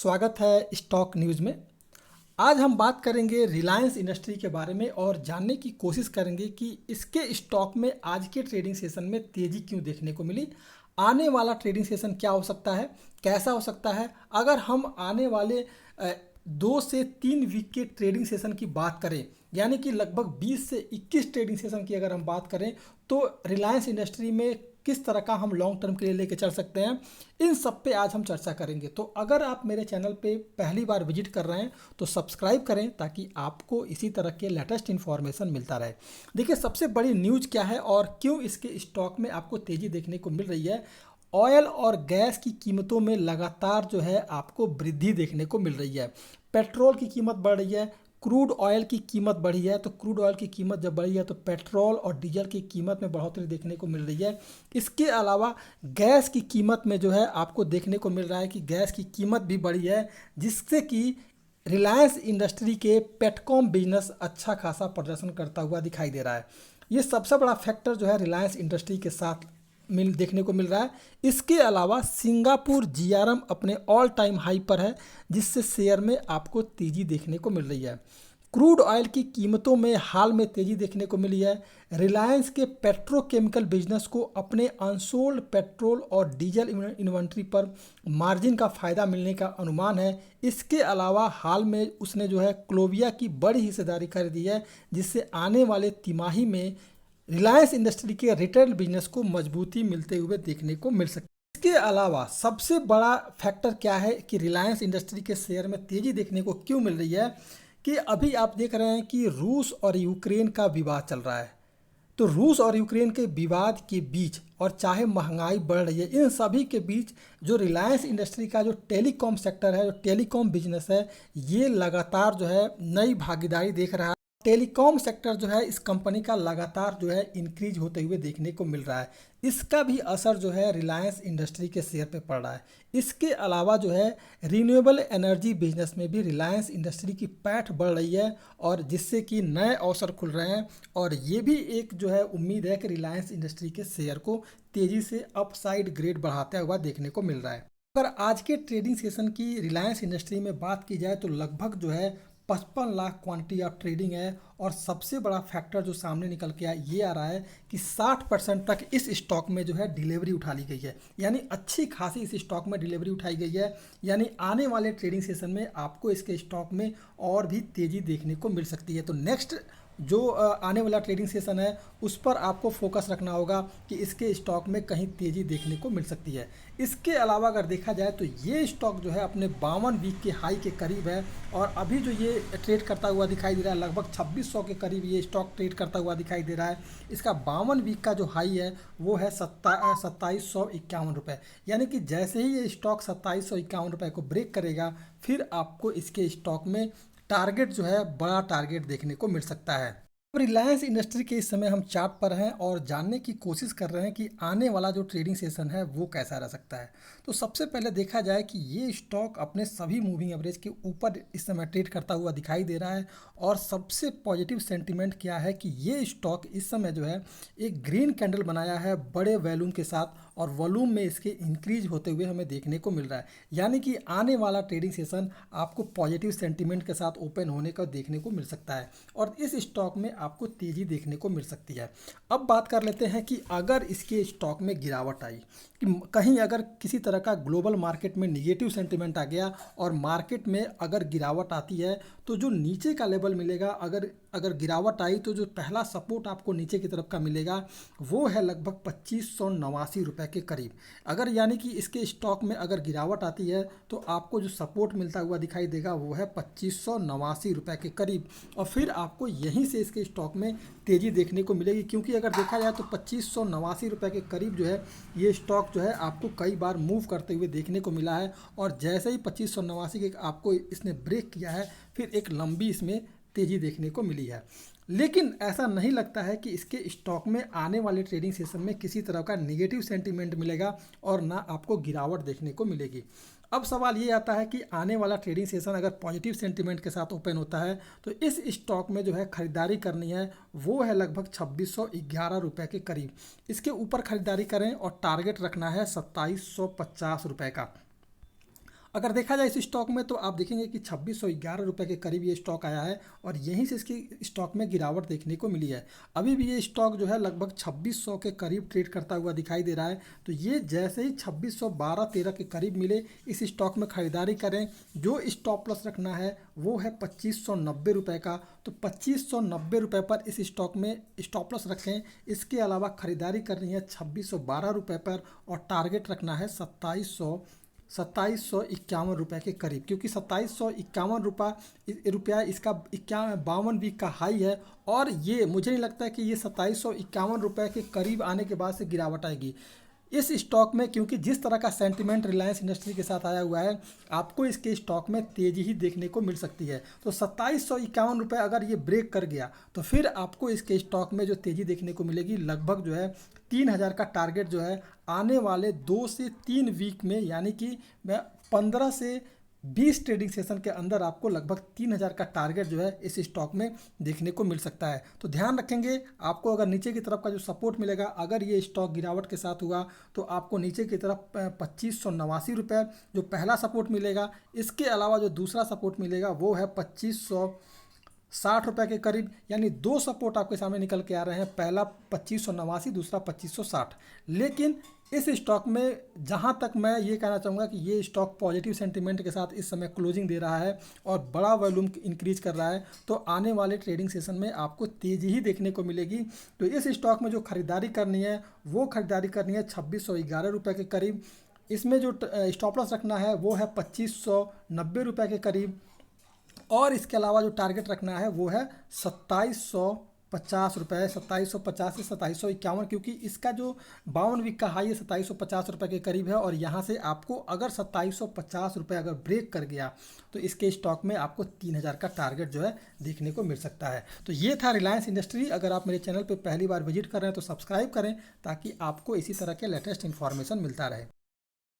स्वागत है stock news में। आज हम बात करेंगे रिलायंस इंडस्ट्री के बारे में और जानने की कोशिश करेंगे कि इसके स्टॉक में आज के ट्रेडिंग सेशन में तेज़ी क्यों देखने को मिली। आने वाला ट्रेडिंग सेशन क्या हो सकता है, कैसा हो सकता है। अगर हम आने वाले 2 से 3 वीक के ट्रेडिंग सेशन की बात करें, यानी कि लगभग 20 से 21 ट्रेडिंग सेशन की अगर हम बात करें, तो रिलायंस इंडस्ट्री में किस तरह का हम लॉन्ग टर्म के लिए लेके चल सकते हैं, इन सब पे आज हम चर्चा करेंगे। तो अगर आप मेरे चैनल पे पहली बार विजिट कर रहे हैं तो सब्सक्राइब करें ताकि आपको इसी तरह के लेटेस्ट इन्फॉर्मेशन मिलता रहे। देखिए, सबसे बड़ी न्यूज़ क्या है और क्यों इसके स्टॉक में आपको तेज़ी देखने को मिल रही है। ऑयल और गैस की कीमतों में लगातार जो है आपको वृद्धि देखने को मिल रही है। पेट्रोल की कीमत बढ़ रही है, क्रूड ऑयल की कीमत बढ़ी है, तो क्रूड ऑयल की कीमत जब बढ़ी है तो पेट्रोल और डीजल की कीमत में बढ़ोतरी देखने को मिल रही है। इसके अलावा गैस की कीमत में जो है आपको देखने को मिल रहा है कि गैस की कीमत भी बढ़ी है, जिससे कि रिलायंस इंडस्ट्री के पेटकॉम बिजनेस अच्छा खासा प्रदर्शन करता हुआ दिखाई दे रहा है। ये सबसे बड़ा फैक्टर जो है रिलायंस इंडस्ट्री के साथ देखने को मिल रहा है। इसके अलावा सिंगापुर जीआरएम अपने ऑल टाइम हाई पर है, जिससे शेयर में आपको तेज़ी देखने को मिल रही है। क्रूड ऑयल की कीमतों में हाल में तेज़ी देखने को मिली है। रिलायंस के पेट्रोकेमिकल बिजनेस को अपने अनसोल्ड पेट्रोल और डीजल इन्वेंट्री पर मार्जिन का फ़ायदा मिलने का अनुमान है। इसके अलावा हाल में उसने जो है क्लोविया की बड़ी हिस्सेदारी खरीदी है, जिससे आने वाले तिमाही में रिलायंस इंडस्ट्री के रिटेल बिजनेस को मजबूती मिलते हुए देखने को मिल सकती है। इसके अलावा सबसे बड़ा फैक्टर क्या है कि रिलायंस इंडस्ट्री के शेयर में तेज़ी देखने को क्यों मिल रही है, कि अभी आप देख रहे हैं कि रूस और यूक्रेन का विवाद चल रहा है। तो रूस और यूक्रेन के विवाद के बीच और चाहे महंगाई बढ़ रही है, इन सभी के बीच जो रिलायंस इंडस्ट्री का जो टेलीकॉम सेक्टर है, जो टेलीकॉम बिजनेस है, ये लगातार जो है नई भागीदारी देख रहा है। टेलीकॉम सेक्टर जो है इस कंपनी का लगातार जो है इंक्रीज होते हुए देखने को मिल रहा है। इसका भी असर जो है रिलायंस इंडस्ट्री के शेयर पे पड़ रहा है। इसके अलावा जो है रिन्यूएबल एनर्जी बिजनेस में भी रिलायंस इंडस्ट्री की पैठ बढ़ रही है, और जिससे कि नए अवसर खुल रहे हैं। और ये भी एक जो है उम्मीद है कि रिलायंस इंडस्ट्री के शेयर को तेज़ी से अपसाइड ग्रेड बढ़ाता हुआ देखने को मिल रहा है। अगर आज के ट्रेडिंग सेशन की रिलायंस इंडस्ट्री में बात की जाए तो लगभग जो है 55 लाख क्वांटिटी ऑफ ट्रेडिंग है। और सबसे बड़ा फैक्टर जो सामने निकल के आया ये आ रहा है कि 60% तक इस स्टॉक में जो है डिलीवरी उठा ली गई है, यानी अच्छी खासी इस स्टॉक में डिलीवरी उठाई गई है। यानी आने वाले ट्रेडिंग सेशन में आपको इसके स्टॉक में और भी तेज़ी देखने को मिल सकती है। तो नेक्स्ट जो आने वाला ट्रेडिंग सेशन है उस पर आपको फोकस रखना होगा कि इसके स्टॉक में कहीं तेज़ी देखने को मिल सकती है। इसके अलावा अगर देखा जाए तो ये स्टॉक जो है अपने 52 वीक के हाई के करीब है, और अभी जो ये ट्रेड करता हुआ दिखाई दे रहा है लगभग 2600 के करीब ये स्टॉक ट्रेड करता हुआ दिखाई दे रहा है। इसका 52 वीक का जो हाई है वो है 2751 रुपये। यानी कि जैसे ही ये स्टॉक 2751 रुपये को ब्रेक करेगा, फिर आपको इसके स्टॉक में टारगेट जो है बड़ा टारगेट देखने को मिल सकता है। अब रिलायंस इंडस्ट्री के इस समय हम चार्ट पर हैं और जानने की कोशिश कर रहे हैं कि आने वाला जो ट्रेडिंग सेशन है वो कैसा रह सकता है। तो सबसे पहले देखा जाए कि ये स्टॉक अपने सभी मूविंग एवरेज के ऊपर इस समय ट्रेड करता हुआ दिखाई दे रहा है। और सबसे पॉजिटिव सेंटीमेंट क्या है कि ये स्टॉक इस समय जो है एक ग्रीन कैंडल बनाया है बड़े वॉल्यूम के साथ, और वॉल्यूम में इसके इंक्रीज होते हुए हमें देखने को मिल रहा है। यानी कि आने वाला ट्रेडिंग सेशन आपको पॉजिटिव सेंटीमेंट के साथ ओपन होने का देखने को मिल सकता है, और इस स्टॉक में आपको तेज़ी देखने को मिल सकती है। अब बात कर लेते हैं कि अगर इसके स्टॉक में गिरावट आई, कि कहीं अगर किसी तरह का ग्लोबल मार्केट में निगेटिव सेंटीमेंट आ गया और मार्केट में अगर गिरावट आती है, तो जो नीचे का लेवल मिलेगा, अगर अगर गिरावट आई तो जो पहला सपोर्ट आपको नीचे की तरफ का मिलेगा वो है लगभग 2589 रुपये के करीब। अगर यानी कि इसके स्टॉक में अगर गिरावट आती है तो आपको जो सपोर्ट मिलता हुआ दिखाई देगा वो है 2589 रुपये के करीब, और फिर आपको यहीं से इसके स्टॉक में तेज़ी देखने को मिलेगी। क्योंकि अगर देखा जाए तो 2589 रुपये के करीब जो है ये स्टॉक जो है आपको कई बार मूव करते हुए देखने को मिला है, और जैसे ही 2589 के आपको इसने ब्रेक किया है फिर एक लंबी इसमें तेज़ी देखने को मिली है। लेकिन ऐसा नहीं लगता है कि इसके स्टॉक में आने वाले ट्रेडिंग सेशन में किसी तरह का नेगेटिव सेंटीमेंट मिलेगा और ना आपको गिरावट देखने को मिलेगी। अब सवाल ये आता है कि आने वाला ट्रेडिंग सेशन अगर पॉजिटिव सेंटीमेंट के साथ ओपन होता है तो इस स्टॉक में जो है खरीदारी करनी है वो है लगभग 2611 रुपये के करीब। इसके ऊपर खरीदारी करें और टारगेट रखना है 2750 रुपये का। अगर देखा जाए इस स्टॉक में तो आप देखेंगे कि 2611 रुपये के करीब ये स्टॉक आया है और यहीं से इसकी स्टॉक में गिरावट देखने को मिली है। अभी भी ये स्टॉक जो है लगभग 2600 के करीब ट्रेड करता हुआ दिखाई दे रहा है। तो ये जैसे ही 2612-13 के करीब मिले इस स्टॉक में ख़रीदारी करें। जो स्टॉप लॉस रखना है वो है 2590 रुपये का। तो 2590 रुपये पर इस स्टॉक में स्टॉप लॉस रखें। इसके अलावा ख़रीदारी करनी है 2612 रुपये पर और टारगेट रखना है 2751 रुपये के करीब, क्योंकि 2751 रुपया इसका 52 वीक का हाई है। और ये मुझे नहीं लगता है कि ये 2751 रुपये के करीब आने के बाद से गिरावट आएगी इस स्टॉक में, क्योंकि जिस तरह का सेंटिमेंट रिलायंस इंडस्ट्री के साथ आया हुआ है आपको इसके स्टॉक में तेज़ी ही देखने को मिल सकती है। तो 2751 रुपये अगर ये ब्रेक कर गया तो फिर आपको इसके स्टॉक में जो तेज़ी देखने को मिलेगी लगभग जो है 3000 का टारगेट जो है आने वाले 2 से 3 वीक में, यानी कि 15 से 20 ट्रेडिंग सेशन के अंदर आपको लगभग 3000 का टारगेट जो है इस स्टॉक में देखने को मिल सकता है। तो ध्यान रखेंगे, आपको अगर नीचे की तरफ का जो सपोर्ट मिलेगा, अगर ये स्टॉक गिरावट के साथ हुआ तो आपको नीचे की तरफ 2589 रुपये जो पहला सपोर्ट मिलेगा। इसके अलावा जो दूसरा सपोर्ट मिलेगा वो है 2560 रुपये के करीब, यानी दो सपोर्ट आपके सामने निकल के आ रहे हैं, पहला 2589, दूसरा 2560। लेकिन इस स्टॉक में जहां तक मैं ये कहना चाहूँगा कि ये स्टॉक पॉजिटिव सेंटीमेंट के साथ इस समय क्लोजिंग दे रहा है और बड़ा वॉल्यूम इंक्रीज कर रहा है, तो आने वाले ट्रेडिंग सेशन में आपको तेज़ी ही देखने को मिलेगी। तो इस स्टॉक में जो खरीदारी करनी है वो खरीदारी करनी है 2611 रुपये के करीब। इसमें जो स्टॉप लॉस रखना है वो है 2590 रुपये के करीब और इसके अलावा जो टारगेट रखना है वो है 2750 रुपये, 2750 से 2751, क्योंकि इसका जो 52 वीक का हाई है 2750 रुपये के करीब है। और यहाँ से आपको अगर 2750 रुपये अगर ब्रेक कर गया तो इसके स्टॉक में आपको 3000 का टारगेट जो है देखने को मिल सकता है। तो ये था रिलायंस इंडस्ट्री। अगर आप मेरे चैनल पर पहली बार विजिट कर रहे हैं तो सब्सक्राइब करें ताकि आपको इसी तरह के लेटेस्ट इन्फॉर्मेशन मिलता रहे।